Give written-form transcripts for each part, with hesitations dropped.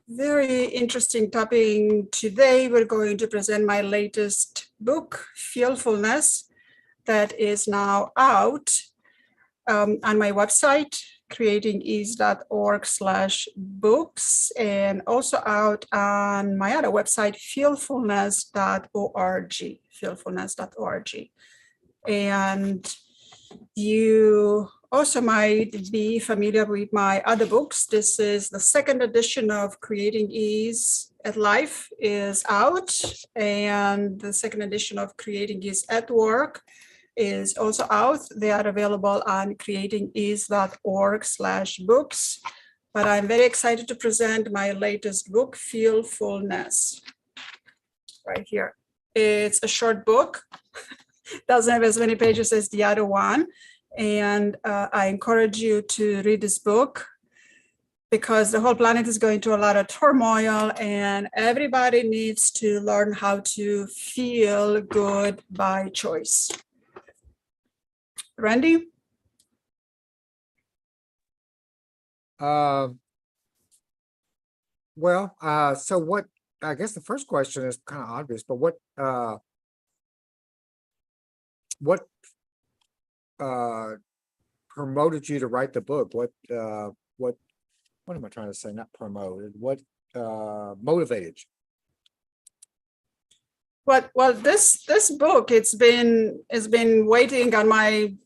Very interesting topic. Today, we're going to present my latest book, Fullness, that is now out on my website, creatingease.org/books, and also out on my other website, fullness.org. And you also might be familiar with my other books. This is the second edition of Creating Ease at Life is out, and the second edition of Creating Ease at Work is also out. They are available on creatingease.org/books. But I'm very excited to present my latest book, Fullness, right here. It's a short book, doesn't have as many pages as the other one. And I encourage you to read this book because the whole planet is going through a lot of turmoil and everybody needs to learn how to feel good by choice. Randy? So what, I guess the first question is kind of obvious, but what promoted you to write the book? What am I trying to say? Not promoted. What motivated you? Well, this book, it's been waiting on my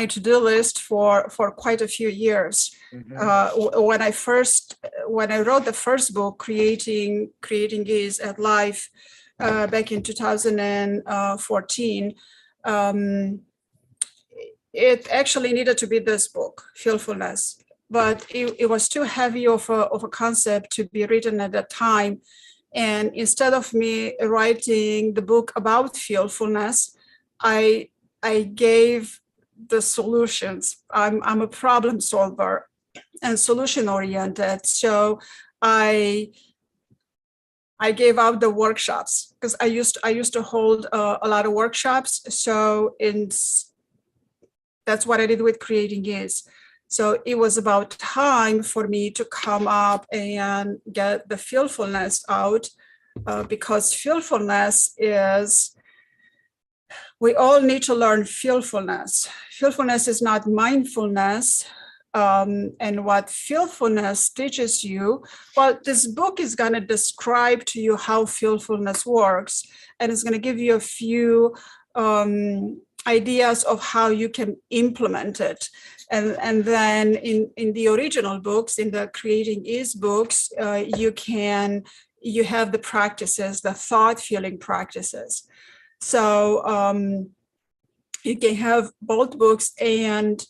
to-do list for quite a few years. Mm-hmm. When I wrote the first book, Creating Ease at Life, back in 2014, it actually needed to be this book, Fullness, but it was too heavy of a concept to be written at that time. And instead of me writing the book about fullness, I gave the solutions. I'm a problem solver and solution oriented. So I gave out the workshops because I used to hold a lot of workshops. So that's what I did with Creating Ease. So it was about time for me to come up and get the fullness out, because fullness is, we all need to learn fullness. Fullness is not mindfulness. And what fullness teaches you, well, this book is going to describe to you how fullness works, and it's going to give you a few ideas of how you can implement it. And then in the original books, in the Creating Ease books, you have the practices, the thought feeling practices. So you can have both books and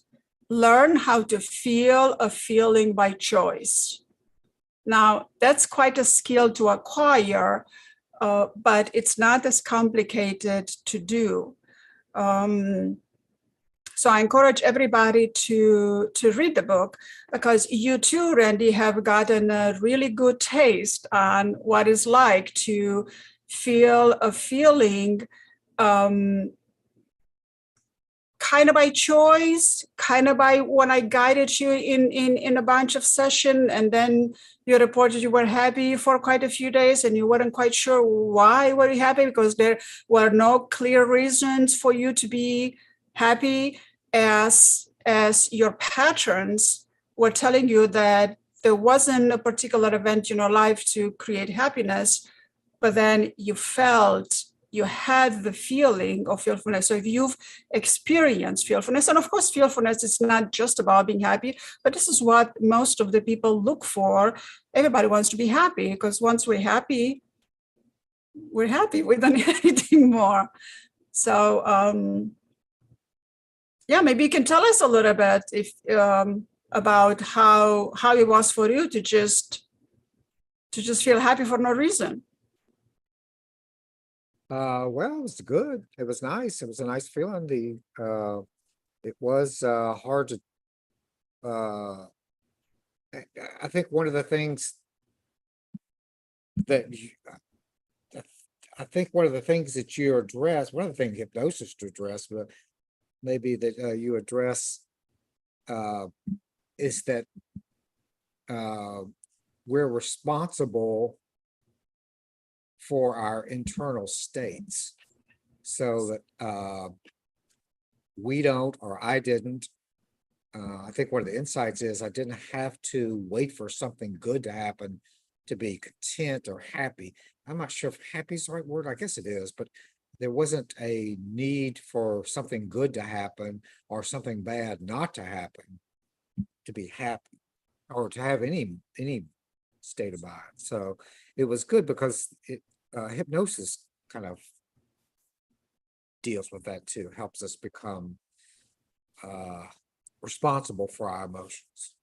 learn how to feel a feeling by choice. Now, that's quite a skill to acquire, but it's not as complicated to do. So I encourage everybody to read the book, because you too, Randy, have gotten a really good taste on what it's like to feel a feeling kind of by choice, kind of by when I guided you in a bunch of sessions, and then you reported you were happy for quite a few days and you weren't quite sure why were you happy, because there were no clear reasons for you to be happy, as your patterns were telling you that there wasn't a particular event in your life to create happiness, but then you had the feeling of fullness. So if you've experienced fullness, and of course, fullness is not just about being happy, but this is what most of the people look for. Everybody wants to be happy, because once we're happy. We don't need anything more. So, yeah, maybe you can tell us a little bit about how it was for you to just feel happy for no reason. Well, it was good. It was nice. It was a nice feeling. It was hard to. I think one of the things that you address, one of the things hypnosis to address, but maybe that you address is that we're responsible for our internal states, so that we don't, or I didn't. I think one of the insights is I didn't have to wait for something good to happen to be content or happy. I'm not sure if happy is the right word. I guess it is, but there wasn't a need for something good to happen or something bad not to happen to be happy or to have any state of mind. So it was good because hypnosis kind of deals with that too, helps us become responsible for our emotions.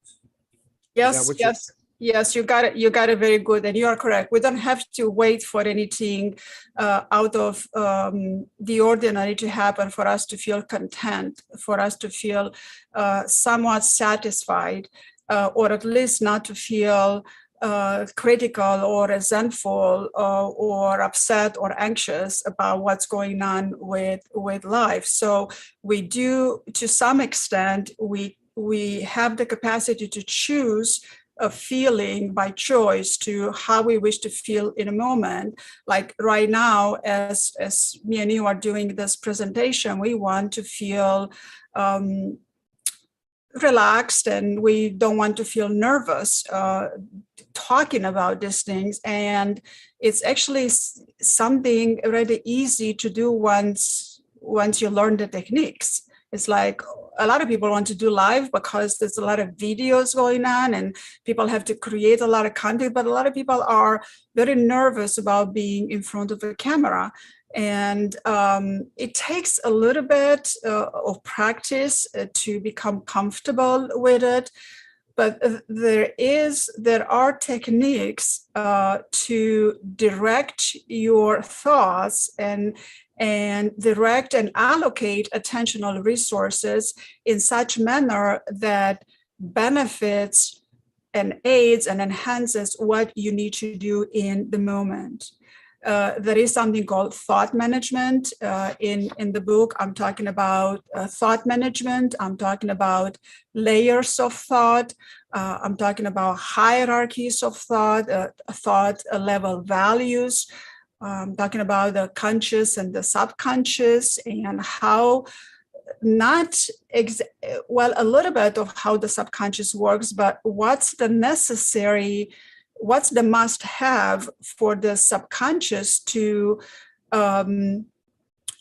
Yes, yes, yes, you got it. You got it very good, and you are correct. We don't have to wait for anything out of the ordinary to happen for us to feel content, for us to feel somewhat satisfied, or at least not to feel critical or resentful or upset or anxious about what's going on with life. So we do, to some extent, we have the capacity to choose a feeling by choice to how we wish to feel in a moment. Like right now, as me and you are doing this presentation, we want to feel relaxed, and we don't want to feel nervous talking about these things. And it's actually something really easy to do once you learn the techniques. It's like a lot of people want to do live because there's a lot of videos going on and people have to create a lot of content, but a lot of people are very nervous about being in front of a camera. And it takes a little bit of practice to become comfortable with it. But there are techniques to direct your thoughts and direct and allocate attentional resources in such manner that benefits and aids and enhances what you need to do in the moment. There is something called thought management. In the book, I'm talking about thought management. I'm talking about layers of thought. I'm talking about hierarchies of thought, thought level values. I'm talking about the conscious and the subconscious, and how a little bit of how the subconscious works, but what's the must have for the subconscious to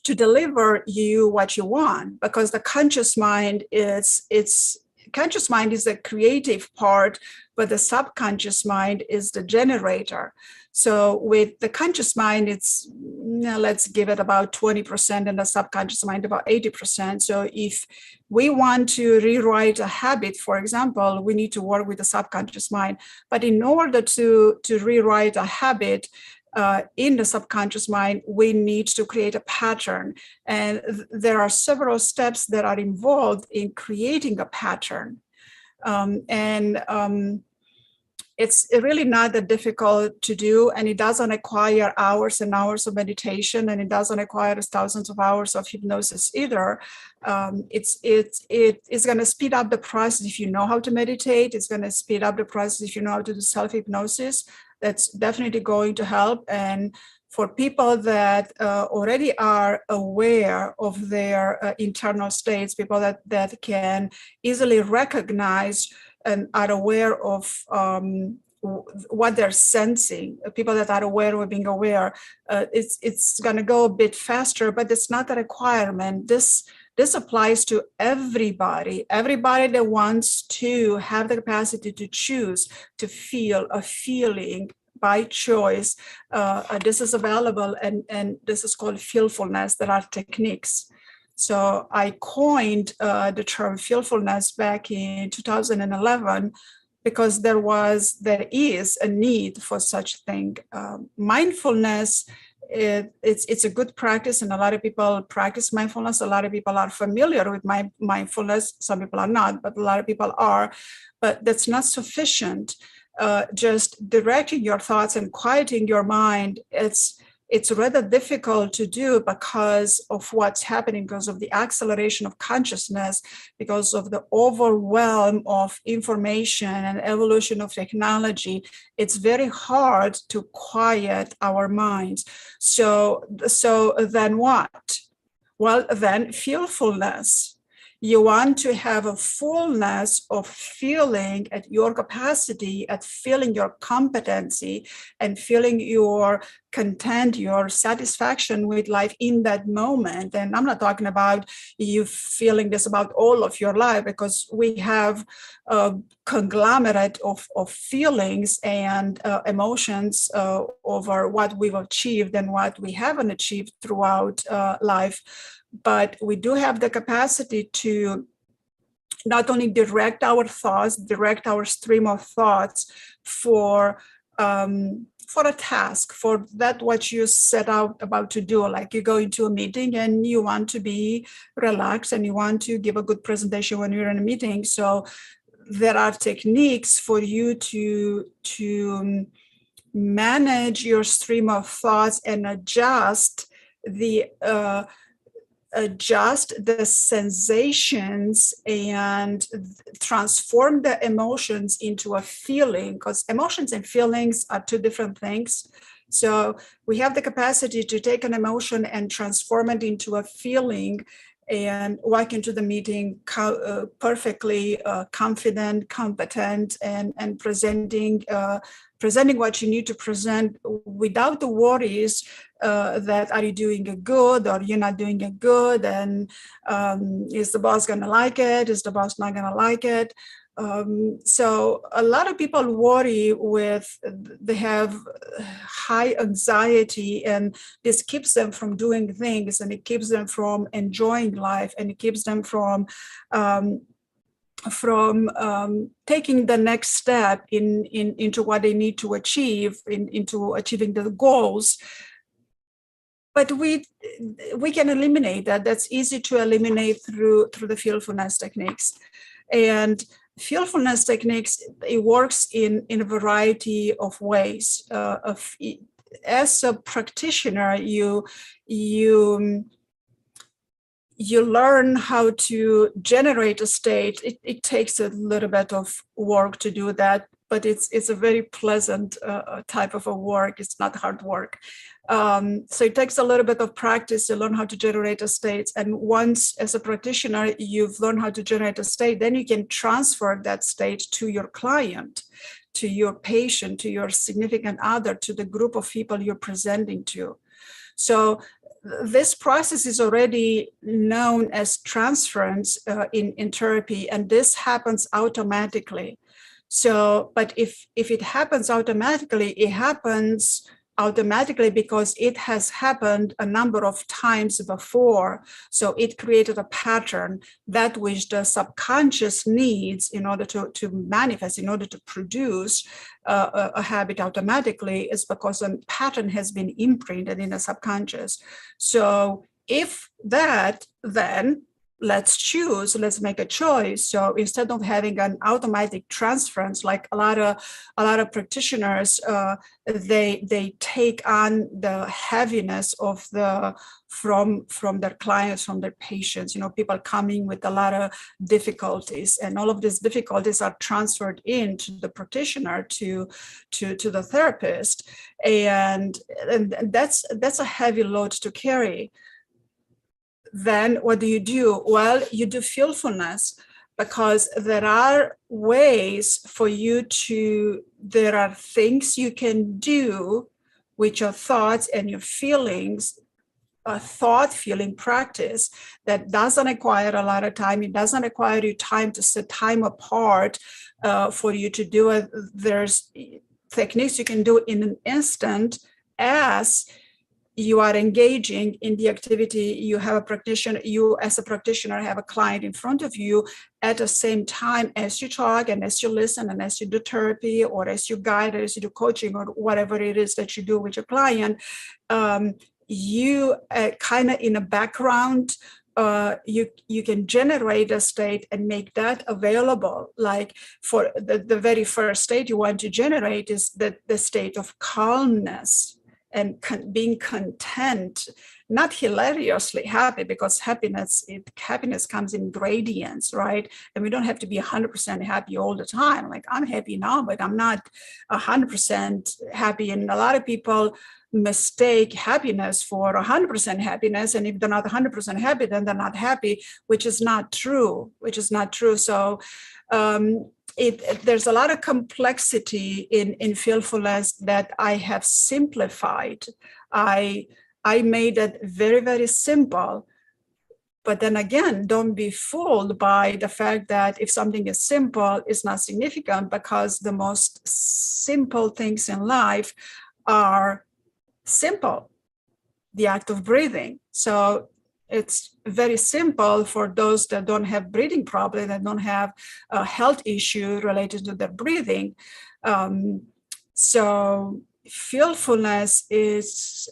deliver you what you want. Because the conscious mind is the creative part, but the subconscious mind is the generator. So with the conscious mind, it's, let's give it about 20%, and the subconscious mind about 80%. So if we want to rewrite a habit, for example, we need to work with the subconscious mind. But in order to rewrite a habit in the subconscious mind, we need to create a pattern. And there are several steps that are involved in creating a pattern. It's really not that difficult to do, and it doesn't require hours and hours of meditation, and it doesn't require thousands of hours of hypnosis either. It's going to speed up the process if you know how to meditate. It's going to speed up the process if you know how to do self-hypnosis. That's definitely going to help. And for people that already are aware of their internal states, people that can easily recognize and are aware of what they're sensing, people that are aware of being aware, it's going to go a bit faster, but it's not a requirement. This applies to everybody that wants to have the capacity to choose to feel a feeling by choice. This is available, and this is called feelfulness. There are techniques. So I coined the term feelfulness back in 2011 because there is a need for such thing. Mindfulness, it's a good practice, and a lot of people practice mindfulness. A lot of people are familiar with mindfulness. Some people are not, but a lot of people are. But that's not sufficient. Just directing your thoughts and quieting your mind, it's rather difficult to do because of what's happening, because of the acceleration of consciousness, because of the overwhelm of information and evolution of technology. It's very hard to quiet our minds. So then what? Well, then fearfulness. You want to have a fullness of feeling at your capacity, at feeling your competency, and feeling your content, your satisfaction with life in that moment. And I'm not talking about you feeling this about all of your life, because we have a conglomerate of feelings and emotions over what we've achieved and what we haven't achieved throughout life. But we do have the capacity to not only direct our thoughts, direct our stream of thoughts for a task, for that what you set out about to do. Like you go into a meeting and you want to be relaxed and you want to give a good presentation when you're in a meeting. So there are techniques for you to manage your stream of thoughts and adjust the sensations and transform the emotions into a feeling, because emotions and feelings are two different things. So we have the capacity to take an emotion and transform it into a feeling and walk into the meeting perfectly confident, competent, and presenting what you need to present without the worries that are you doing it good or you're not doing it good, and is the boss going to like it, is the boss not going to like it. So a lot of people worry they have high anxiety, and this keeps them from doing things, and it keeps them from enjoying life, and it keeps them from taking the next step into what they need to achieve, into achieving the goals. But we can eliminate that. That's easy to eliminate through the fearfulness techniques. And fearfulness techniques, it works in a variety of ways. As a practitioner, you learn how to generate a state. It takes a little bit of work to do that, but it's a very pleasant type of a work. It's not hard work. So it takes a little bit of practice to learn how to generate a state. And once, as a practitioner, you've learned how to generate a state, then you can transfer that state to your client, to your patient, to your significant other, to the group of people you're presenting to. So this process is already known as transference in therapy, and this happens automatically. So, but if it happens automatically, it happens automatically because it has happened a number of times before. So it created a pattern that which the subconscious needs in order to manifest, in order to produce a habit automatically, is because a pattern has been imprinted in the subconscious. So if that, then let's make a choice. So instead of having an automatic transference, like a lot of practitioners, they take on the heaviness of from their clients, from their patients, people coming with a lot of difficulties, and all of these difficulties are transferred into the practitioner to the therapist, and that's a heavy load to carry. Then what do? Well, you do fearfulness, because there are ways for you there are things you can do with your thoughts and your feelings, a thought feeling practice that doesn't require a lot of time. It doesn't require you time to set time apart for you to do it. There's techniques you can do in an instant as you are engaging in the activity. You have a practitioner, you as a practitioner have a client in front of you at the same time as you talk and as you listen and as you do therapy or as you guide or as you do coaching or whatever it is that you do with your client. You kind of in the background, you can generate a state and make that available. Like for the very first state you want to generate is the state of calmness. and being content, not hilariously happy, because happiness comes in gradients, right? And we don't have to be 100% happy all the time. Like, I'm happy now, but I'm not 100% happy. And a lot of people mistake happiness for 100% happiness. And if they're not 100% happy, then they're not happy, which is not true, So there's a lot of complexity in fearfulness that I have simplified. I made it very, very simple. But then again, don't be fooled by the fact that if something is simple, it's not significant, because the most simple things in life are simple. The act of breathing. So it's very simple for those that don't have breathing problem, that don't have a health issue related to their breathing. So fearfulness is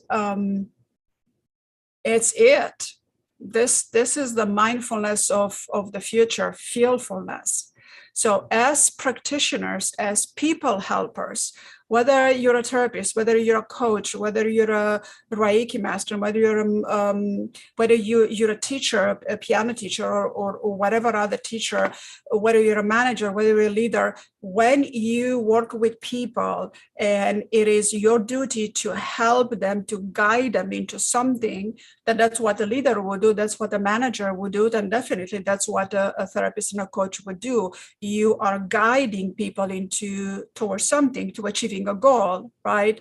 it's it. This is the mindfulness of the future, fearfulness. So as practitioners, as people helpers, whether you're a therapist, whether you're a coach, whether you're a Reiki master, whether you're a teacher, a piano teacher, or whatever other teacher, whether you're a manager, whether you're a leader, when you work with people and it is your duty to help them, to guide them into something, that's what the leader would do, that's what the manager would do, then definitely that's what a therapist and a coach would do. You are guiding people towards something, to achieving a goal, right?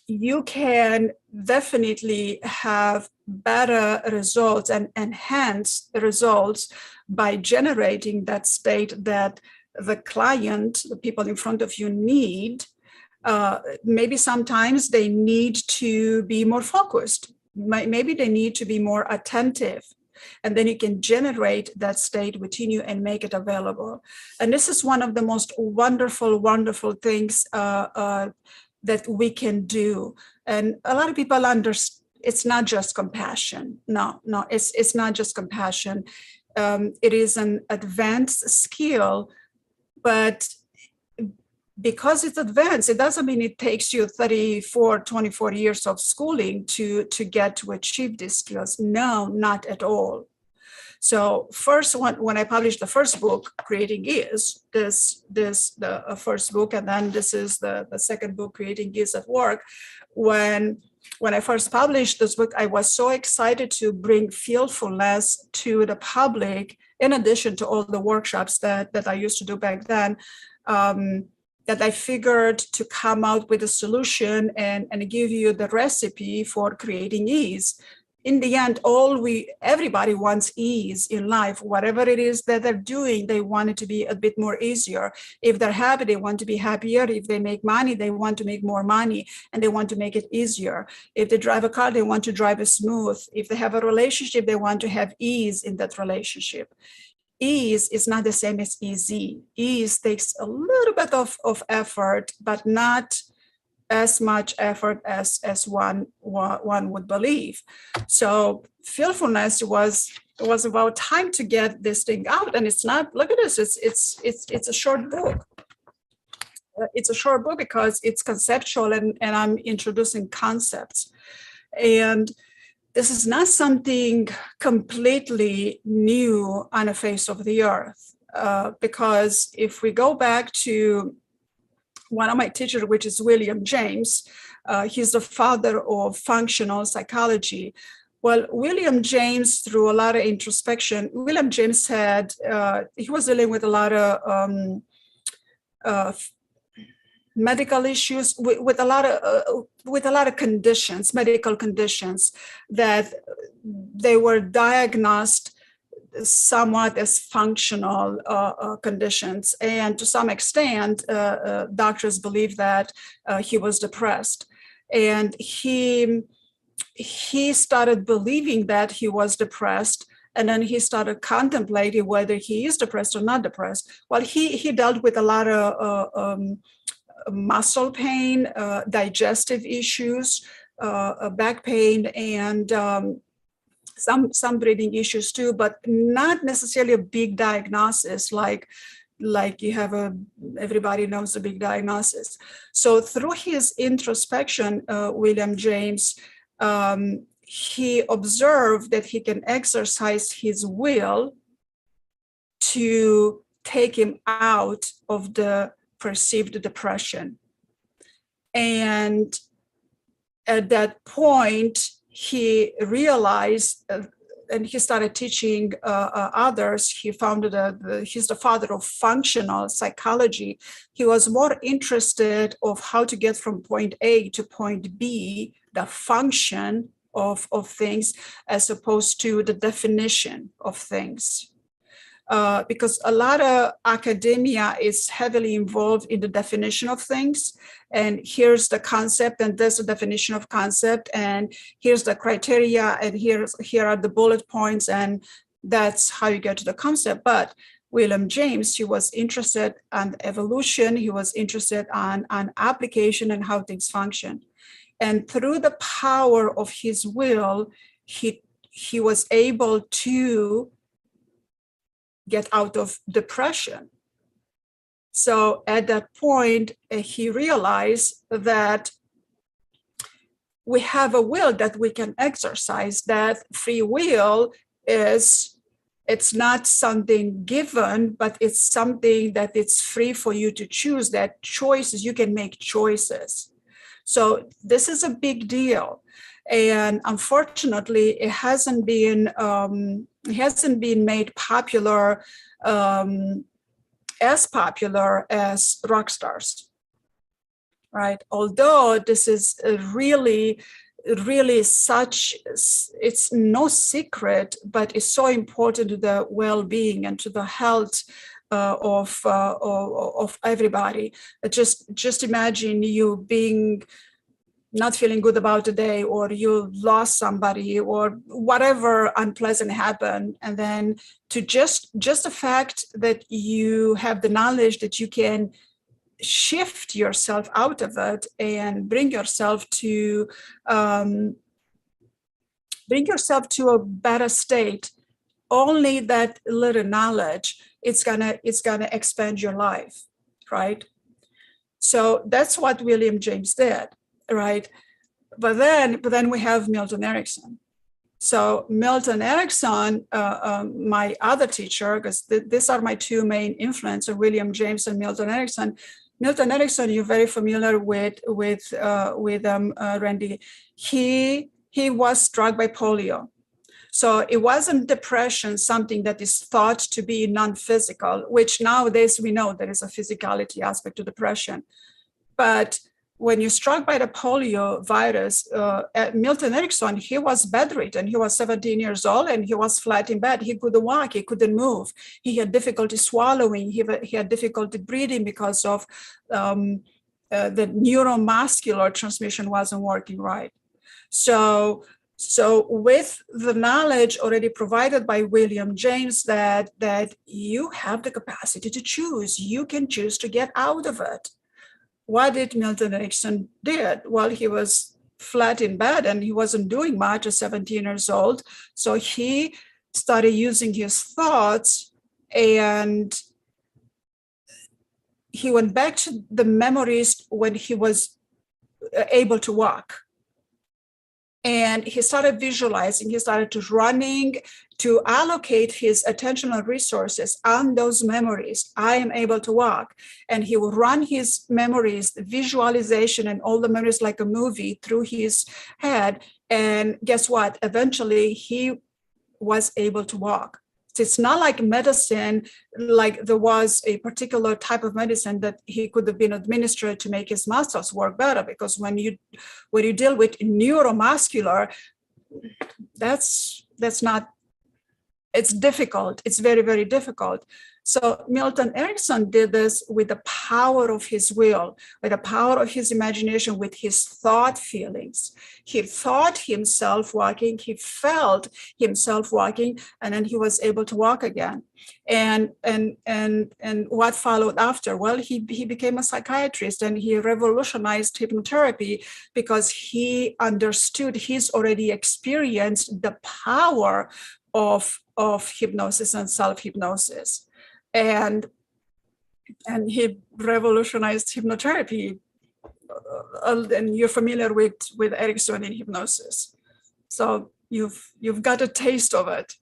You can definitely have better results and enhance the results by generating that state that the client, the people in front of you, need. Maybe sometimes they need to be more focused. Maybe they need to be more attentive. And then you can generate that state within you and make it available. And this is one of the most wonderful, wonderful things that we can do. And a lot of people understand it's not just compassion. No, it's not just compassion. It is an advanced skill, but because it's advanced, it doesn't mean it takes you 24 years of schooling to get to achieve these skills. No, not at all. So first, when I published the first book, Creating Ease, the first book, and then this is the second book, Creating Ease at Work. When I first published this book, I was so excited to bring fearfulness to the public, in addition to all the workshops that I used to do back then. That I figured to come out with a solution and give you the recipe for creating ease. In the end, everybody wants ease in life. Whatever it is that they're doing, they want it to be a bit more easier. If they're happy, they want to be happier. If they make money, they want to make more money, and they want to make it easier. If they drive a car, they want to drive it smooth. If they have a relationship, they want to have ease in that relationship. Ease is not the same as easy. Ease takes a little bit of effort, but not as much effort as one would believe. So fearfulness was about time to get this thing out. And it's not, look at this, it's a short book. It's a short book because it's conceptual and I'm introducing concepts. And this is not something completely new on the face of the earth, because if we go back to one of my teachers, which is William James, he's the father of functional psychology. Well, William James, through a lot of introspection, William James had, he was dealing with a lot of medical issues, with a lot of conditions, medical conditions, that they were diagnosed somewhat as functional conditions, and to some extent, doctors believe that he was depressed, and he started believing that he was depressed. And then he started contemplating whether he is depressed or not depressed. Well, he dealt with a lot of muscle pain, digestive issues, back pain, and some breathing issues too, but not necessarily a big diagnosis like like you have everybody knows the big diagnosis. So through his introspection, William James, he observed that he can exercise his will to take him out of the perceived depression. And at that point, he realized, and he started teaching others. He founded he's the father of functional psychology. He was more interested of how to get from point A to point B, the function of things, as opposed to the definition of things. Because a lot of academia is heavily involved in the definition of things. And here's the concept, and there's the definition of concept, and here's the criteria, and here are the bullet points, and that's how you get to the concept. But William James, he was interested on evolution, he was interested on application and how things function. And through the power of his will, he was able to get out of depression. So at that point, he realized that we have a will that we can exercise, that free will it's not something given, but it's something that it's free for you to choose, that choices, you can make choices. So this is a big deal. And unfortunately, it hasn't been made popular, as popular as rock stars, right? Although this is really such, it's no secret, but it's so important to the well-being and to the health of everybody. Just imagine you being not feeling good about the day, or you lost somebody, or whatever unpleasant happened, and then to just the fact that you have the knowledge that you can shift yourself out of it and bring yourself to a better state. Only that little knowledge, it's gonna expand your life, right? So that's what William James did. Right, but then we have Milton Erickson. So Milton Erickson, my other teacher, because these are my two main influencers, William James and Milton Erickson. Milton Erickson, you're very familiar with Randy. He was struck by polio. So it wasn't depression, something that is thought to be non-physical, which nowadays we know there is a physicality aspect to depression. But when you're struck by the polio virus, Milton Erickson, he was bedridden. He was 17 years old and he was flat in bed. He couldn't walk, he couldn't move. He had difficulty swallowing. He had difficulty breathing because of the neuromuscular transmission wasn't working right. So with the knowledge already provided by William James that you have the capacity to choose, you can choose to get out of it. What did Milton Erickson did? Well, he was flat in bed and he wasn't doing much at 17 years old. So he started using his thoughts, and he went back to the memories when he was able to walk. And he started visualizing, he started to running, to allocate his attentional resources on those memories. I am able to walk. And he will run his memories, the visualization and all the memories like a movie through his head. And guess what? Eventually he was able to walk. So it's not like medicine, like there was a particular type of medicine that he could have been administered to make his muscles work better. Because when you deal with neuromuscular, that's not, it's difficult. It's very, very difficult. So Milton Erickson did this with the power of his will, with the power of his imagination, with his thought feelings. He thought himself walking, he felt himself walking, and then he was able to walk again. And what followed after? Well, he became a psychiatrist, and he revolutionized hypnotherapy because he understood, he's already experienced the power of hypnosis and self-hypnosis. And and he revolutionized hypnotherapy. And you're familiar with Erickson in hypnosis, so you've got a taste of it.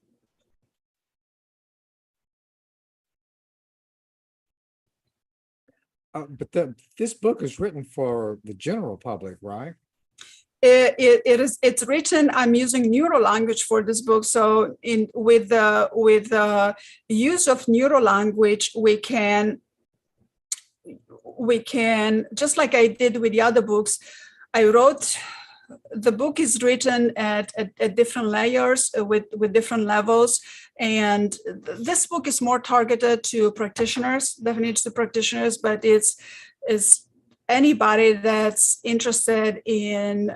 But this book is written for the general public, right? It's written. I'm using neuro language for this book, so with the use of neuro language, we can, just like I did with the other books, the book is written at different layers, with different levels. And this book is more targeted to practitioners, definitely to practitioners, but it's anybody that's interested in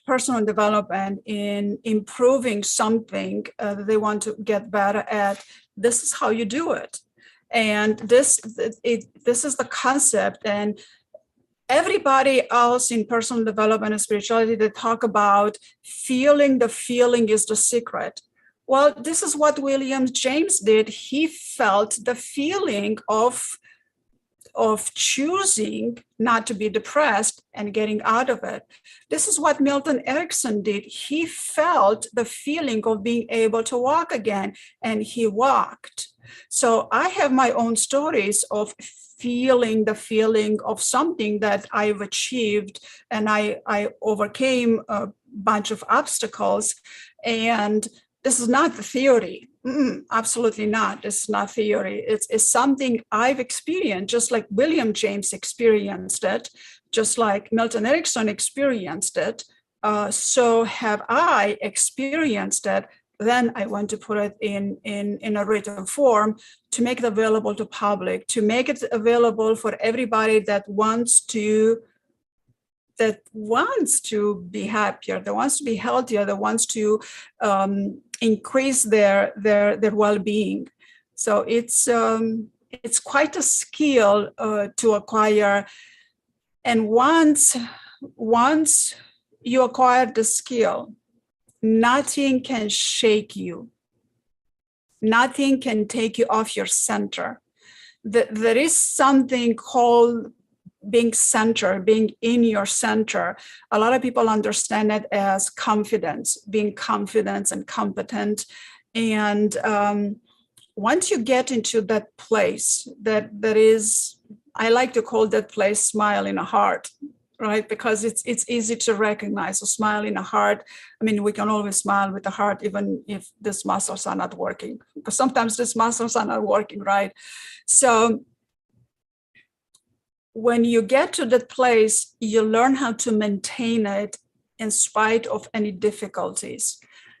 personal development, in improving something that they want to get better at. This is how you do it. And this is the concept. And everybody else in personal development and spirituality, they talk about feeling. The feeling is the secret. Well, this is what William James did. He felt the feeling of choosing not to be depressed and getting out of it. This is what Milton Erickson did. He felt the feeling of being able to walk again, and he walked. So I have my own stories of feeling the feeling of something that I've achieved, and I overcame a bunch of obstacles. And this is not the theory. Absolutely not. This is not theory. It's something I've experienced, just like William James experienced it, just like Milton Erickson experienced it. So have I experienced it. Then I want to put it in a written form to make it available to public, to make it available for everybody that wants to be happier, that wants to be healthier, that wants to increase their well-being. So it's quite a skill to acquire. And once you acquire the skill, nothing can shake you. Nothing can take you off your center. There is something called being centered, being in your center. A lot of people understand it as confidence, being confident and competent. And once you get into that place, that is, I like to call that place smile in a heart, right? Because it's easy to recognize a smile in a heart. I mean, we can always smile with the heart, even if these muscles are not working, because sometimes these muscles are not working, right? So when you get to that place, you learn how to maintain it in spite of any difficulties.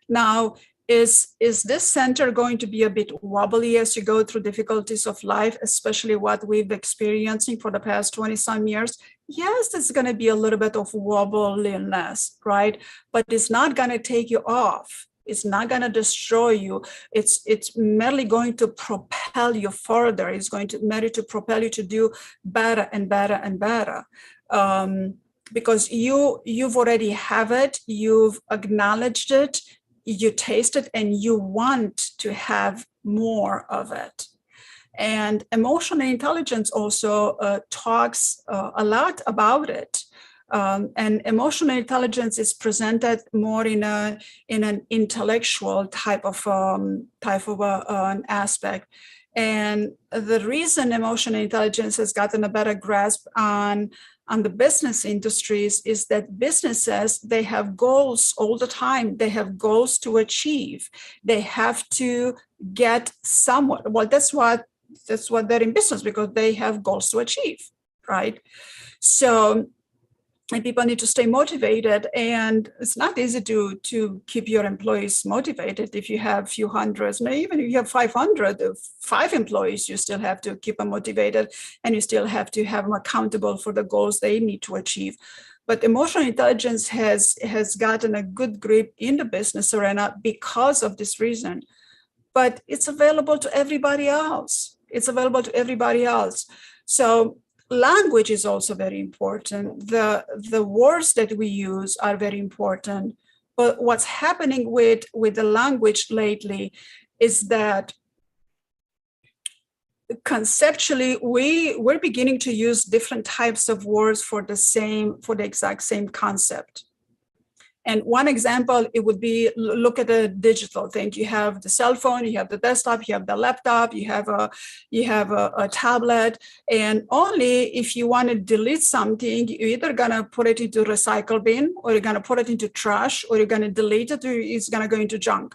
Now, is this center going to be a bit wobbly as you go through difficulties of life, especially what we've been experiencing for the past 20 some years? Yes, there's going to be a little bit of wobbliness, right? But it's not going to take you off. It's not going to destroy you. It's merely going to propel you further. It's going to merely to propel you to do better and better and better. Because you've already have it, you've acknowledged it, you taste it, and you want to have more of it. And emotional intelligence also talks a lot about it. And emotional intelligence is presented more in an intellectual type of an aspect. And the reason emotional intelligence has gotten a better grasp on the business industries is that businesses, they have goals all the time. They have goals to achieve. They have to get somewhat. Well, that's what they're in business, because they have goals to achieve, right? So, and people need to stay motivated, and it's not easy to keep your employees motivated. If you have a few hundreds, maybe even if you have 5 employees, you still have to keep them motivated, and you still have to have them accountable for the goals they need to achieve. But emotional intelligence has gotten a good grip in the business arena because of this reason. But it's available to everybody else. So language is also very important. The words that we use are very important. But what's happening with the language lately is that conceptually, we're beginning to use different types of words for the exact same concept. And one example, it would be, look at a digital thing. You have the cell phone, you have the desktop, you have the laptop, you have a tablet, and only if you want to delete something, you're either gonna put it into recycle bin, or you're gonna put it into trash, or you're gonna delete it, or it's gonna go into junk.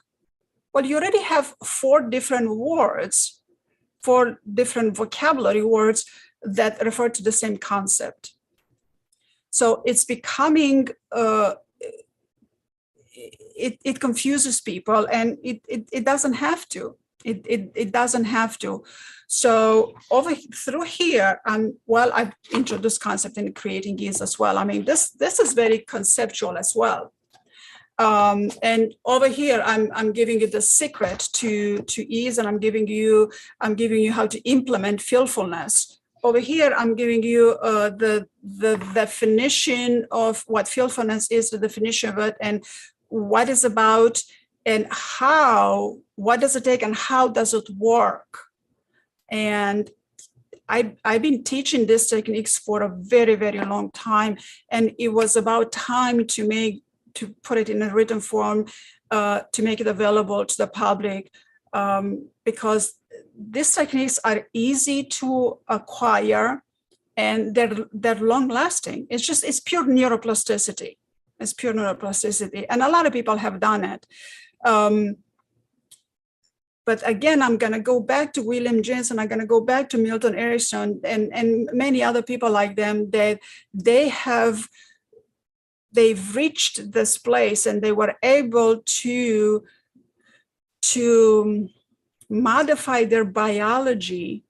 Well, you already have 4 different words, 4 different vocabulary words that refer to the same concept. So it's becoming it confuses people, and it doesn't have to. It doesn't have to. So through here, well, I've introduced concept in creating ease as well. I mean, this is very conceptual as well. And over here, I'm giving you the secret to ease, and I'm giving you how to implement feelfulness. Over here, I'm giving you the definition of what feelfulness is, the definition of it, and what it's about, and what does it take, and how does it work. And I've been teaching these techniques for a very, very long time, and it was about time to put it in a written form, to make it available to the public, because these techniques are easy to acquire, and they're long lasting. It's pure neuroplasticity. It's pure neuroplasticity, and a lot of people have done it. But again, I'm going to go back to William James, and I'm going to go back to Milton Erickson and many other people like them, that they've reached this place, and they were able to modify their biology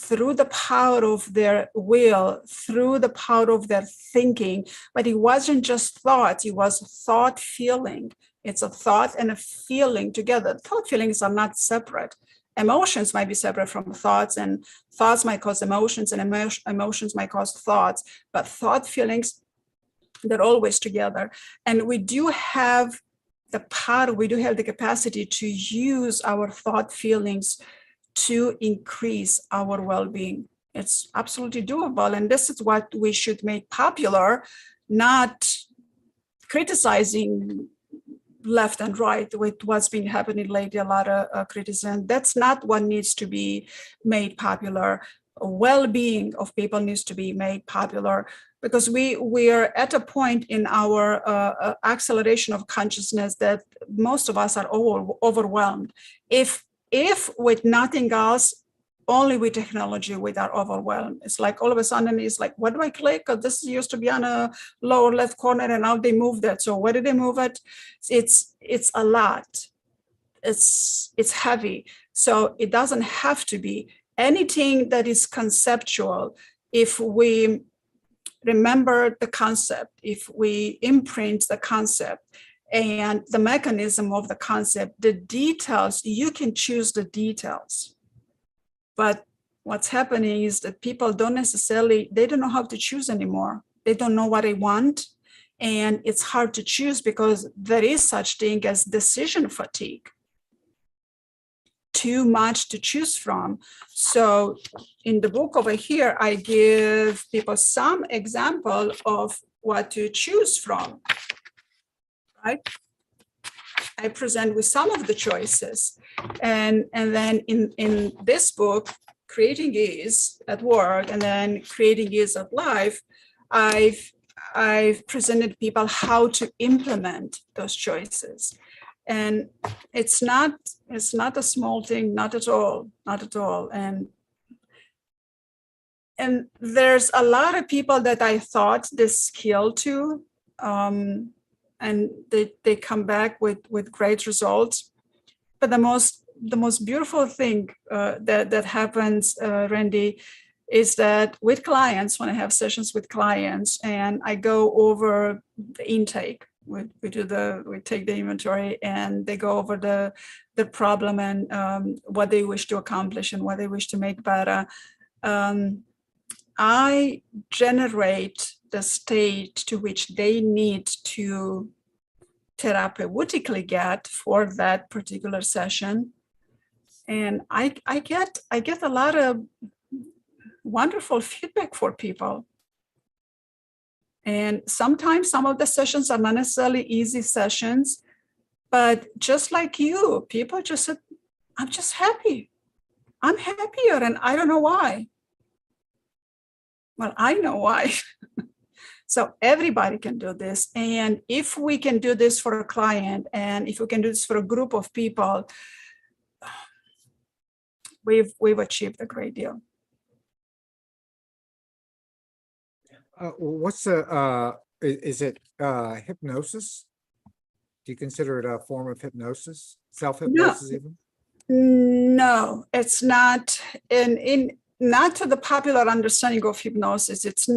through the power of their will, through the power of their thinking. But it wasn't just thought, it was thought feeling. It's a thought and a feeling together. Thought feelings are not separate. Emotions might be separate from thoughts, and thoughts might cause emotions, and emotions might cause thoughts, but thought feelings, they're always together. And we do have the power, we do have the capacity to use our thought feelings to increase our well-being. It's absolutely doable. And this is what we should make popular, not criticizing left and right with what's been happening lately, a lot of criticism. That's not what needs to be made popular. Well-being of people needs to be made popular, because we are at a point in our acceleration of consciousness that most of us are overwhelmed. If with nothing else, only with technology, we are overwhelmed. It's like all of a sudden, it's like, what do I click? This used to be on a lower left corner, and now they moved it. So where did they move it? It's a lot. It's heavy. So it doesn't have to be. Anything that is conceptual, if we remember the concept, if we imprint the concept and the mechanism of the concept, the details, you can choose the details. But what's happening is that people they don't know how to choose anymore. They don't know what they want. And it's hard to choose because there is such thing as decision fatigue. Too much to choose from. So in the book over here, I give people some example of what to choose from, right? I present with some of the choices. And then in this book, Creating Ease at Work, and then Creating Ease at Life, I've presented people how to implement those choices. And it's not a small thing, not at all. And there's a lot of people that I taught this skill to, and they come back with great results. But the most beautiful thing that happens, Randy, is that with clients, when I have sessions with clients and I go over the intake, we take the inventory, and they go over the problem and what they wish to accomplish and what they wish to make better. I generate the state to which they need to therapeutically get for that particular session. And I get a lot of wonderful feedback for people. And sometimes some of the sessions are not necessarily easy sessions, but just like you, people just said, I'm just happy. I'm happier, and I don't know why. Well, I know why. So everybody can do this. And if we can do this for a client, and if we can do this for a group of people, we've achieved a great deal. What's is it hypnosis? Do you consider it a form of hypnosis? Self-hypnosis even? No, it's not. Not to the popular understanding of hypnosis. It's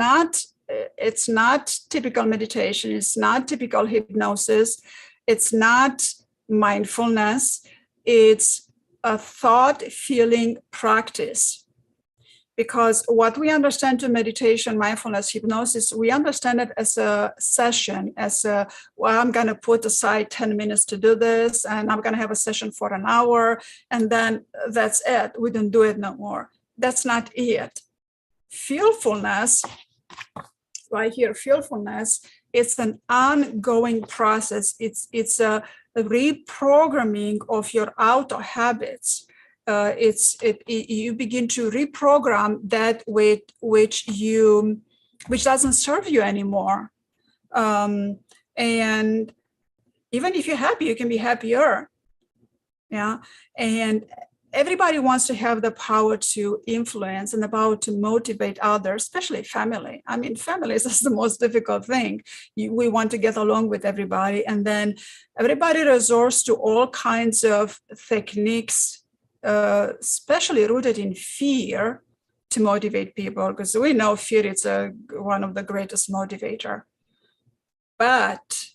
not typical meditation. It's not typical hypnosis. It's not mindfulness. It's a thought feeling practice. Because what we understand to meditation, mindfulness, hypnosis, we understand it as a session, well, I'm going to put aside 10 minutes to do this, and I'm going to have a session for an hour, and then that's it. We don't do it no more. That's not it. Feelfulness, right here, feelfulness, it's an ongoing process. It's a reprogramming of your auto habits. You begin to reprogram that which doesn't serve you anymore. And even if you're happy, you can be happier. Yeah. And everybody wants to have the power to influence and the power to motivate others, especially family. I mean, family is the most difficult thing. We want to get along with everybody. And then everybody resorts to all kinds of techniques, especially rooted in fear, to motivate people, because we know fear is one of the greatest motivator. But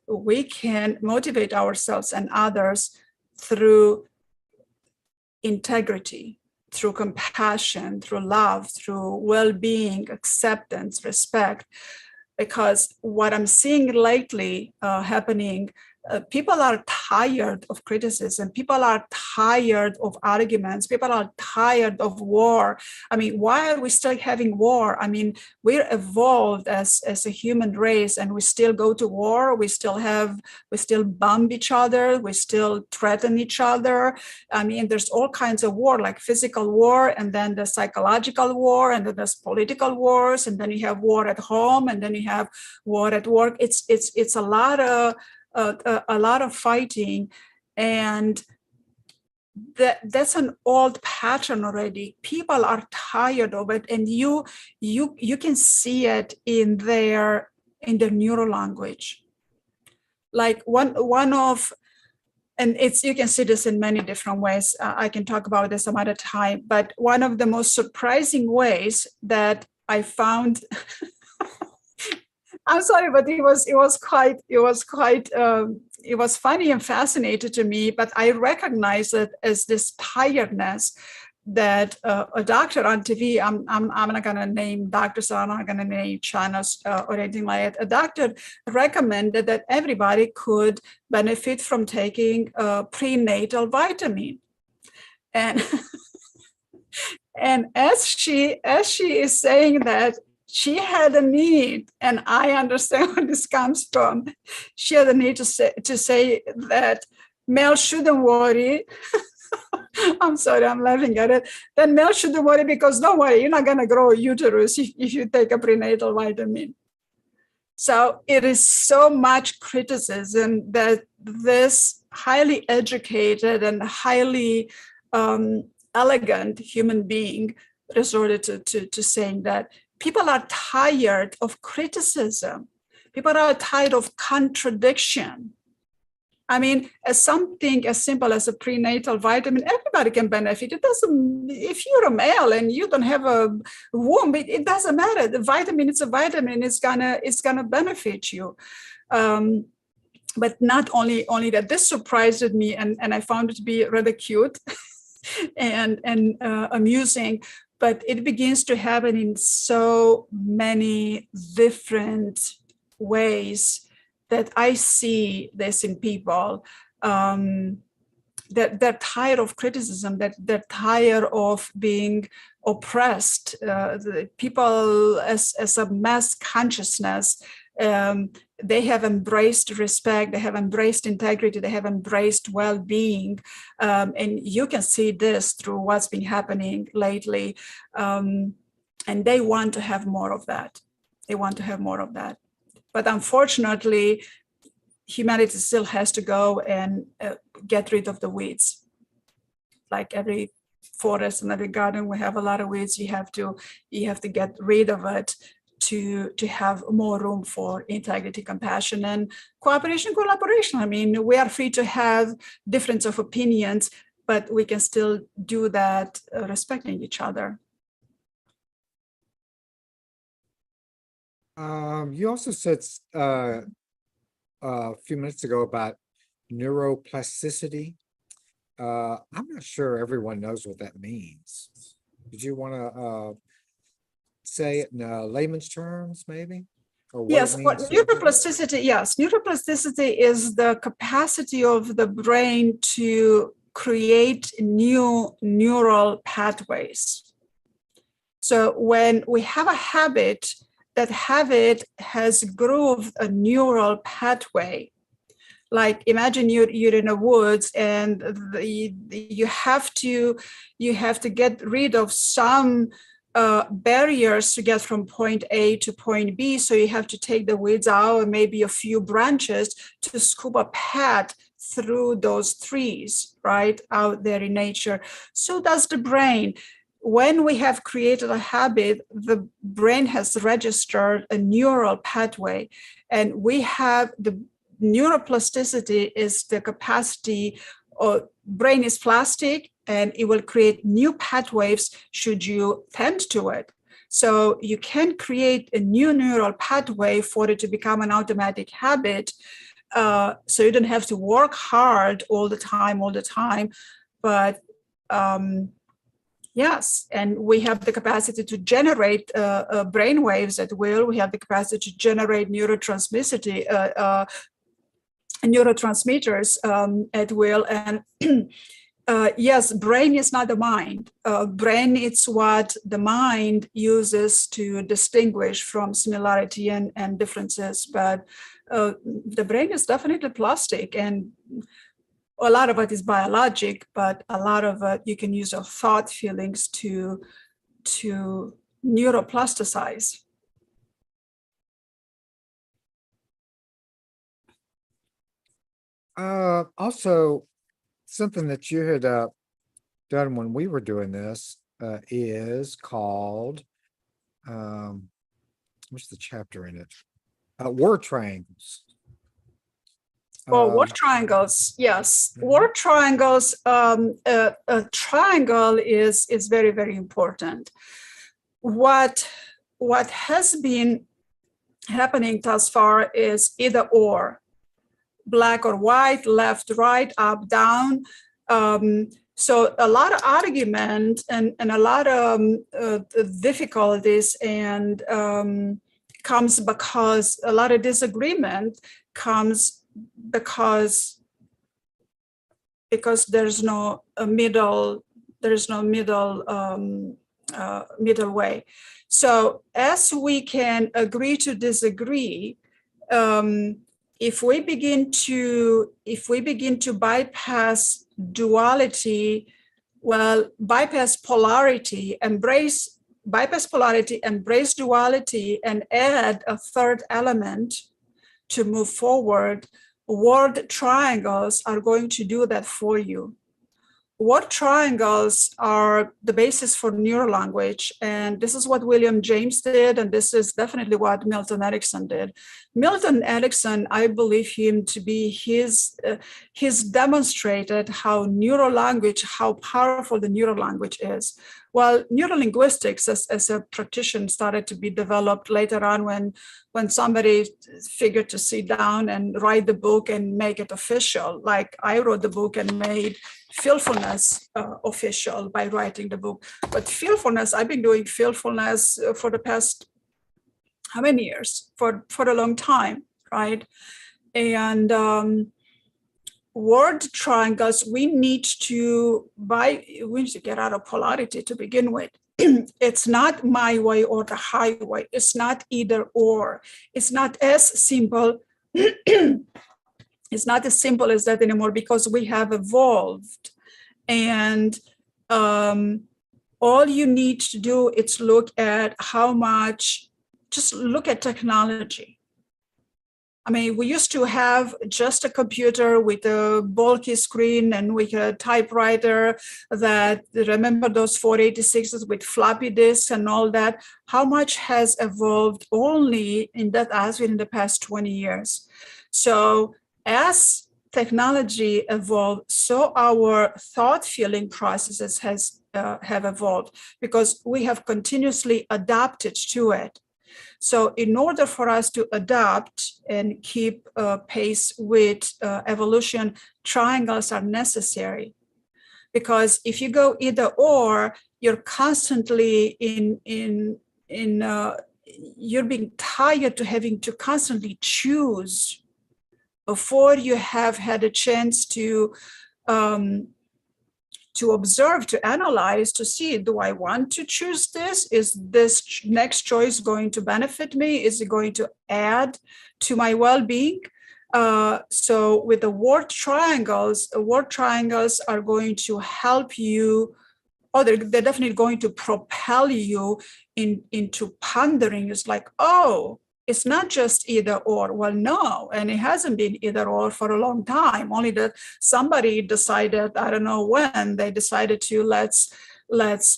we can motivate ourselves and others through integrity, through compassion, through love, through well-being, acceptance, respect. Because what I'm seeing lately happening, people are tired of criticism. People are tired of arguments. People are tired of war. I mean, why are we still having war? I mean, we're evolved as a human race, and we still go to war. We still bomb each other. We still threaten each other. I mean, there's all kinds of war, like physical war, and then the psychological war, and then there's political wars, and then you have war at home, and then you have war at work. It's a lot of fighting, and that's an old pattern already. People are tired of it, and you can see it in their neural language. Like one of, and you can see this in many different ways. I can talk about this some other time, but one of the most surprising ways that I found. I'm sorry, but it was funny and fascinating to me. But I recognize it as this tiredness that a doctor on TV. I'm not going to name doctors, so I'm not going to name channels or anything like that. A doctor recommended that everybody could benefit from taking prenatal vitamin, and and as she is saying that, she had a need, and I understand where this comes from. She had a need to say that male shouldn't worry. I'm sorry, I'm laughing at it. That male shouldn't worry because don't worry, you're not going to grow a uterus if you take a prenatal vitamin. So it is so much criticism that this highly educated and highly elegant human being resorted to saying that people are tired of criticism. People are tired of contradiction. I mean, as something as simple as a prenatal vitamin, everybody can benefit. It doesn't, if you're a male and you don't have a womb, it doesn't matter. The vitamin, it's a vitamin, it's gonna benefit you. But not only that, this surprised me, and I found it to be rather cute and amusing. But it begins to happen in so many different ways that I see this in people. they're tired of criticism, that they're tired of being oppressed. The people as a mass consciousness, they have embraced respect, they have embraced integrity, they have embraced well-being. And you can see this through what's been happening lately. And they want to have more of that. They want to have more of that. But unfortunately, humanity still has to go and get rid of the weeds. Like every forest and every garden, we have a lot of weeds. You have to get rid of it to have more room for integrity, compassion, and cooperation, collaboration. I mean, we are free to have difference of opinions, but we can still do that respecting each other. You also said a few minutes ago about neuroplasticity. I'm not sure everyone knows what that means. Did you want to say it in layman's terms, maybe? Or what Yes, it what means? neuroplasticity, yes. Neuroplasticity is the capacity of the brain to create new neural pathways. So when we have a habit, that habit has grooved a neural pathway. Like imagine you're in the woods and you have to get rid of some barriers to get from point A to point B. So you have to take the weeds out and maybe a few branches to scoop a path through those trees, right, out there in nature. So does the brain. When we have created a habit, the brain has registered a neural pathway, and we have the neuroplasticity is the capacity, or brain is plastic, and it will create new pathways should you tend to it. So you can create a new neural pathway for it to become an automatic habit. So you don't have to work hard all the time, but yes, and we have the capacity to generate brain waves at will. We have the capacity to generate neurotransmitters at will. And yes, brain is not the mind. Brain, it's what the mind uses to distinguish from similarity and differences. But the brain is definitely plastic, and a lot of it is biologic, but a lot of it you can use your thought, feelings to neuroplasticize. Also, something that you had done when we were doing this is called, what's the chapter in it? Word triangles. Word triangles, yes. Word triangles, a triangle is very, very important. What has been happening thus far is either or, black or white, left, right, up, down. So a lot of argument and a lot of difficulties and comes because a lot of disagreement comes because there's no middle way. So as we can agree to disagree, if we begin to bypass duality, bypass polarity, embrace duality, and add a third element to move forward, word triangles are going to do that for you. Word triangles are the basis for neurolanguage, and this is what William James did, and this is definitely what Milton Erickson did. Milton Erickson, I believe him to be he's demonstrated how neurolanguage, how powerful the neurolanguage is. Well, neurolinguistics as a practitioner started to be developed later on when somebody figured to sit down and write the book and make it official. Like I wrote the book and made feelfulness official by writing the book. But feelfulness, I've been doing feelfulness for the past, how many years? For a long time, right? And word triangles, we need to get out of polarity to begin with. It's not my way or the highway. It's not either or. It's not as simple. It's not as simple as that anymore, because we have evolved. And all you need to do is look at just look at technology. I mean, we used to have just a computer with a bulky screen and with a typewriter that, remember those 486s with floppy disks and all that? How much has evolved only in that aspect in the past 20 years? So as technology evolved, so our thought feeling processes have evolved, because we have continuously adapted to it. So in order for us to adapt and keep pace with evolution, triangles are necessary. Because if you go either or, you're constantly you're being tired to having to constantly choose before you have had a chance to observe, to analyze, to see, do I want to choose this? Is this next choice going to benefit me? Is it going to add to my well-being? So with the word triangles are going to help you, or they're definitely going to propel you into pondering. It's like, oh, it's not just either or. Well, no, and it hasn't been either or for a long time. Only that somebody decided, I don't know when, they decided to let's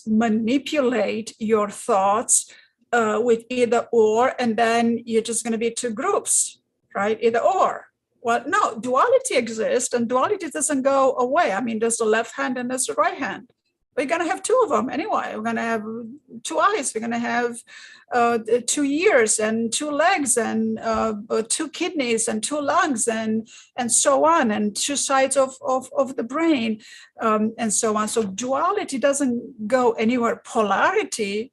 manipulate your thoughts with either or, and then you're just going to be two groups, right? Either or. Well, no, duality exists, and duality doesn't go away. I mean, there's the left hand and there's the right hand. We're going to have two of them anyway. We're going to have two eyes. We're going to have 2 ears and 2 legs and 2 kidneys and 2 lungs and so on, and 2 sides of the brain and so on. So duality doesn't go anywhere. Polarity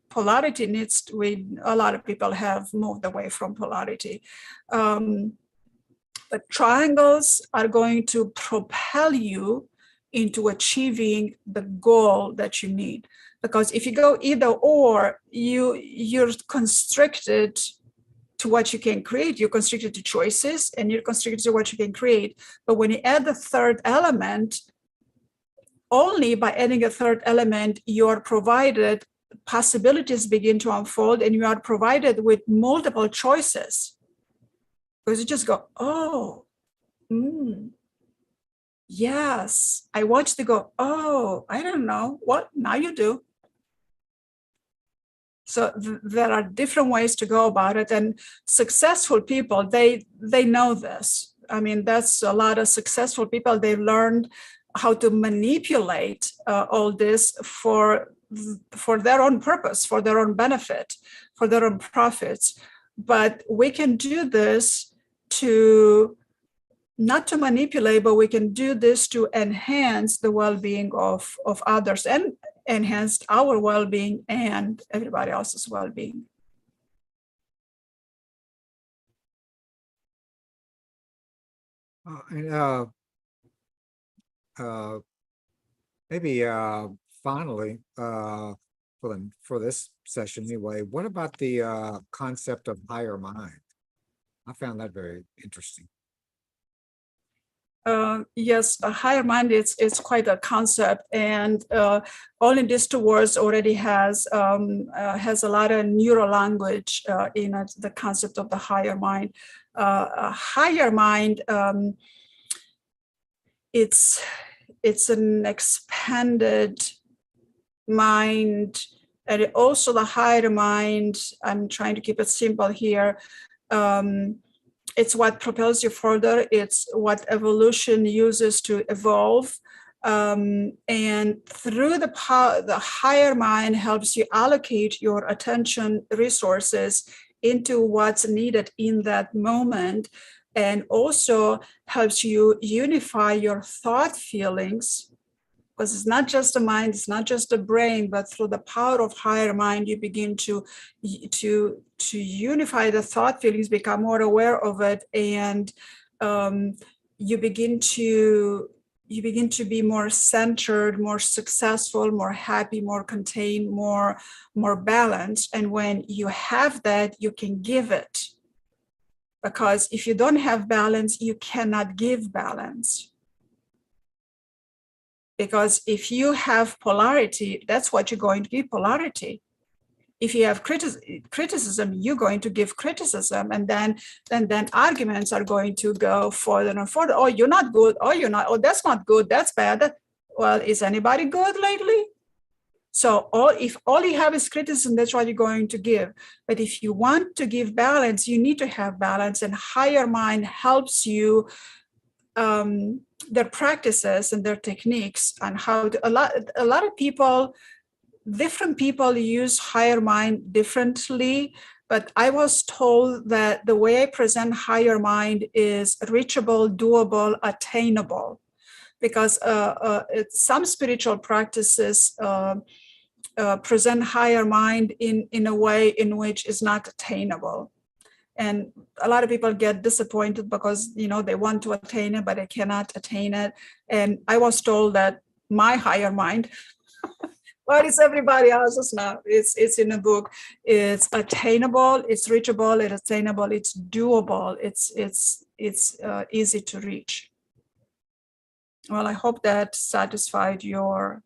needs to, a lot of people have moved away from polarity. But triangles are going to propel you into achieving the goal that you need. Because if you go either or, you're constricted to what you can create. You're constricted to choices, and you're constricted to what you can create. But when you add the third element, only by adding a third element, you're provided, possibilities begin to unfold, and you are provided with multiple choices. Because you just go, oh, yes, I want you to go, oh, I don't know. What? Now you do. So there are different ways to go about it. And successful people, they know this. I mean, that's a lot of successful people. They learned how to manipulate all this for their own purpose, for their own benefit, for their own profits. But we can do this not to manipulate, but we can do this to enhance the well-being of others, and enhance our well-being and everybody else's well-being. Maybe finally, for this session anyway, what about the concept of higher mind? I found that very interesting. Yes, a higher mind it's quite a concept, and only these 2 words already has a lot of neuro language in it, the concept of the higher mind. A higher mind, it's an expanded mind, and also the higher mind, I'm trying to keep it simple here, it's what propels you further. It's what evolution uses to evolve. And through the higher mind helps you allocate your attention resources into what's needed in that moment, and also helps you unify your thought feelings. Because it's not just the mind, it's not just the brain, but through the power of higher mind, you begin to unify the thought feelings, become more aware of it, and you begin to be more centered, more successful, more happy, more contained, more balanced. And when you have that, you can give it. Because if you don't have balance, you cannot give balance. Because if you have polarity, that's what you're going to give, polarity. If you have criticism, you're going to give criticism, and then arguments are going to go further and further. Oh, you're not good. Oh, you're not. Oh, that's not good. That's bad. Well, is anybody good lately? So if all you have is criticism, that's what you're going to give. But if you want to give balance, you need to have balance, and higher mind helps you. Their practices and their techniques on how to, a lot of people. Different people use higher mind differently, but I was told that the way I present higher mind is reachable, doable, attainable, because some spiritual practices present higher mind in a way in which is not attainable. And a lot of people get disappointed because, they want to attain it, but they cannot attain it. And I was told that my higher mind, what is everybody else's now? It's in a book. It's attainable, it's reachable, it's attainable, it's doable, it's easy to reach. Well, I hope that satisfied your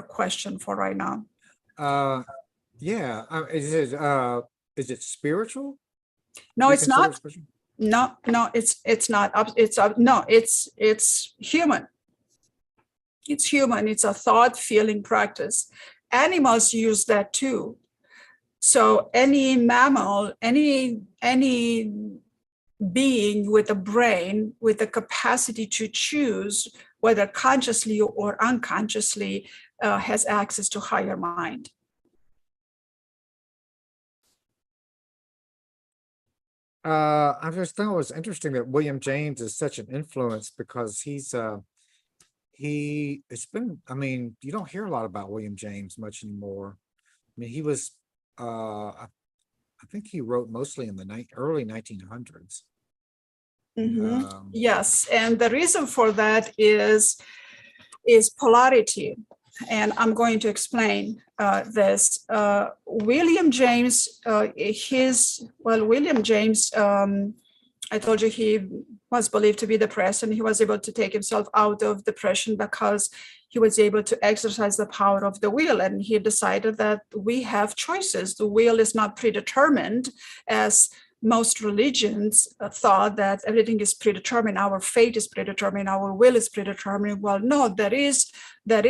question for right now. Yeah. Is it spiritual? No, You it's consider not. it spiritual? No, it's not. It's human. It's human. It's a thought feeling practice. Animals use that too. So any mammal, any being with a brain, with the capacity to choose, whether consciously or unconsciously, has access to higher mind. I just thought it was interesting that William James is such an influence, because it's been, you don't hear a lot about William James much anymore. He was, I think he wrote mostly in the early 1900s. Mm-hmm. Yes, and the reason for that is polarity, and I'm going to explain this. William James, William James, I told you he was believed to be depressed, and he was able to take himself out of depression because he was able to exercise the power of the will. And he decided that we have choices. The will is not predetermined, as most religions thought that everything is predetermined. Our fate is predetermined. Our will is predetermined. Well, no, there is a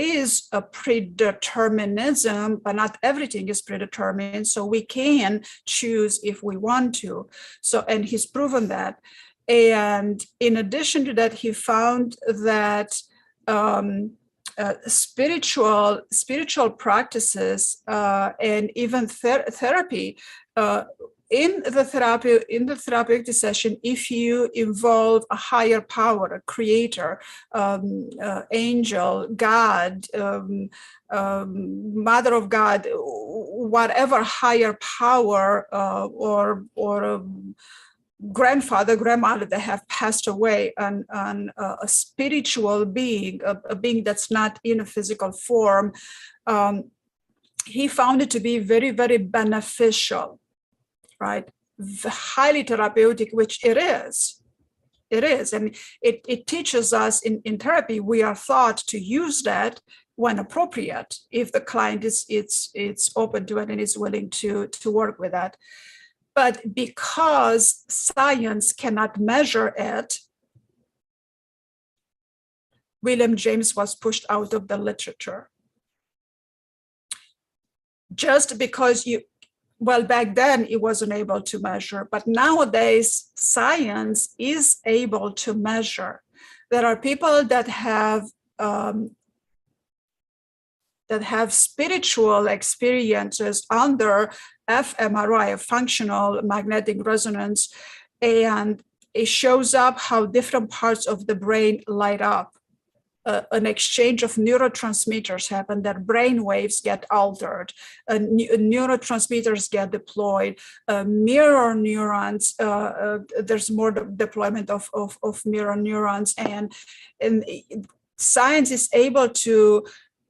predeterminism, but not everything is predetermined. So we can choose if we want to. So, and he's proven that. And in addition to that, he found that spiritual practices and even therapy. In the therapeutic session, if you involve a higher power, a creator, angel, God, mother of God, whatever higher power or grandfather, grandmother that have passed away, and a spiritual being, a being that's not in a physical form, he found it to be very, very beneficial. Right, highly therapeutic, which it is. And it teaches us in therapy, we are taught to use that when appropriate, if the client it's open to it and is willing to work with that. But because science cannot measure it, William James was pushed out of the literature. Just because back then it wasn't able to measure, but nowadays science is able to measure. There are people that have spiritual experiences under fMRI, functional magnetic resonance, and it shows up how different parts of the brain light up. an exchange of neurotransmitters happen, that brain waves get altered, neurotransmitters get deployed, mirror neurons, there's more deployment of mirror neurons, and science is able to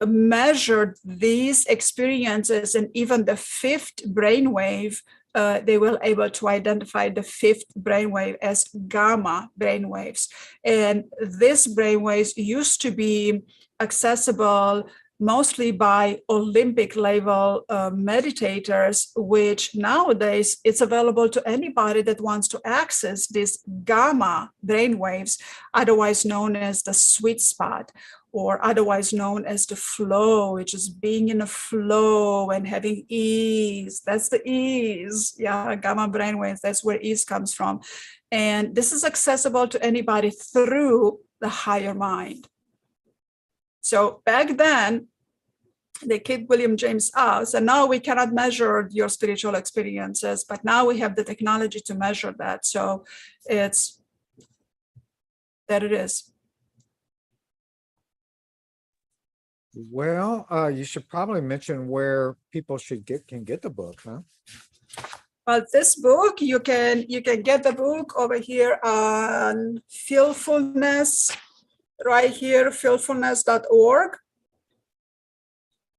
measure these experiences, and even the fifth brainwave, they were able to identify the fifth brainwave as gamma brainwaves. And these brainwaves used to be accessible mostly by Olympic level meditators, which nowadays it's available to anybody that wants to access these gamma brainwaves, otherwise known as the sweet spot, or otherwise known as the flow, which is being in a flow and having ease. That's the ease. Yeah, gamma brainwaves, that's where ease comes from. And this is accessible to anybody through the higher mind. So back then, they kicked William James out. So now we cannot measure your spiritual experiences, but now we have the technology to measure that. So it's, that it is. Well, you should probably mention where people can get the book, huh? Well, this book, you can get the book over here on Fullness, right here, fullness.org.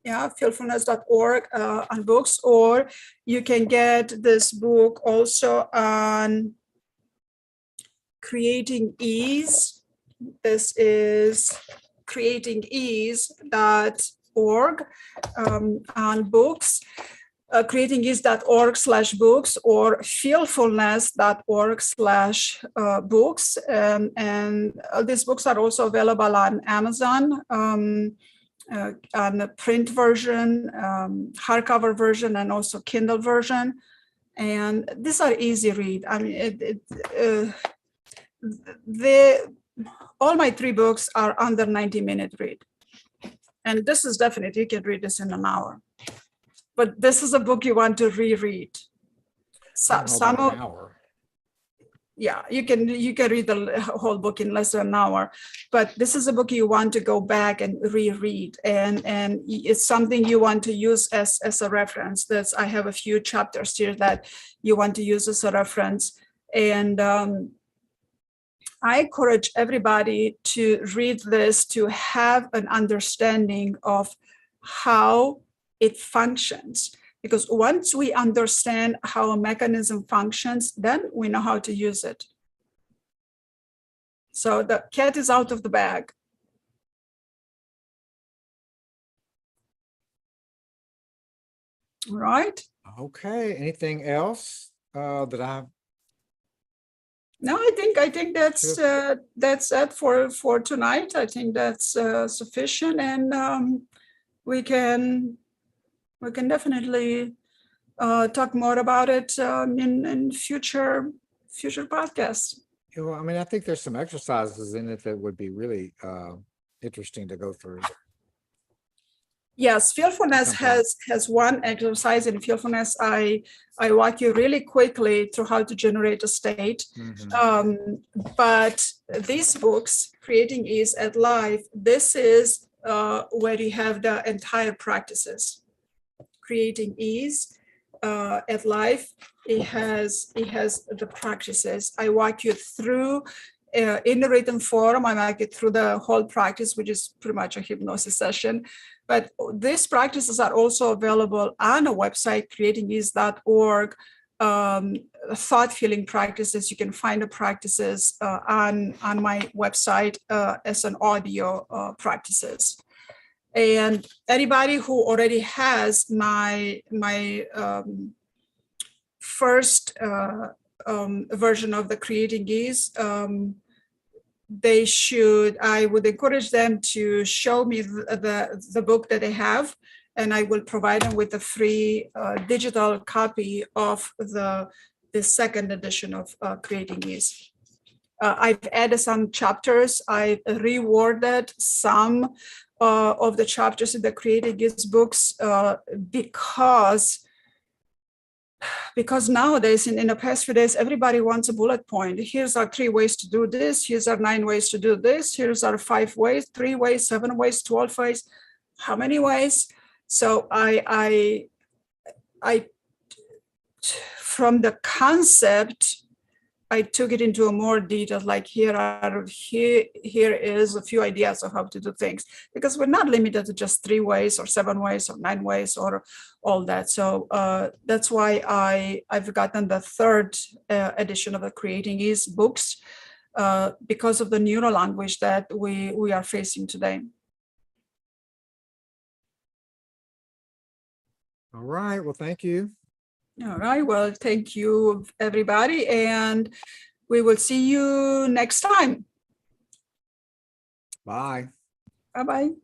Yeah, fullness.org on books, or you can get this book also on Creating Ease. This is creatingease.org on books. creatingease.org/books or feelfulness.org/books. And these books are also available on Amazon, on the print version, hardcover version, and also Kindle version. And these are easy read. I mean, all my 3 books are under 90-minute read. And this is definitely, you can read this in an hour. But this is a book you want to reread. Some of an hour. Yeah, you can read the whole book in less than an hour, but this is a book you want to go back and reread, and it's something you want to use as a reference. I have a few chapters here that you want to use as a reference, and I encourage everybody to read this to have an understanding of how it functions. Because once we understand how a mechanism functions, then we know how to use it. So the cat is out of the bag. All right. Okay. Anything else that I? No, I think that's it for tonight. I think that's sufficient, and we can definitely talk more about it in future podcasts. Well, I mean, I think there's some exercises in it that would be really interesting to go through. Yes, Fearfulness has one exercise. In Fearfulness, I walk you really quickly through how to generate a state. Mm-hmm. But these books, Creating Ease at Life, this is where you have the entire practices. Creating Ease at Life, it has the practices. I walk you through in the written form. I walk you through the whole practice, which is pretty much a hypnosis session. But these practices are also available on a website, creatingease.org. Thought feeling practices, you can find the practices on my website as an audio practices. And anybody who already has my first version of the Creating Ease, I would encourage them to show me the book that they have, and I will provide them with a free digital copy of the second edition of Creating Ease. I've added some chapters. I've reworded some of the chapters in the Creating Ease books because because nowadays in the past few days, everybody wants a bullet point. Here's our 3 ways to do this. Here's our 9 ways to do this. Here's our 5 ways, 3 ways, 7 ways, 12 ways. How many ways? So I from the concept, I took it into a more detail, like here is a few ideas of how to do things, because we're not limited to just 3 ways or 7 ways or 9 ways or all that. So that's why I've gotten the 3rd edition of the Creating Ease books, because of the neuro language that we are facing today. All right. Well, thank you. All right. Well, thank you, everybody. And we will see you next time. Bye. Bye-bye.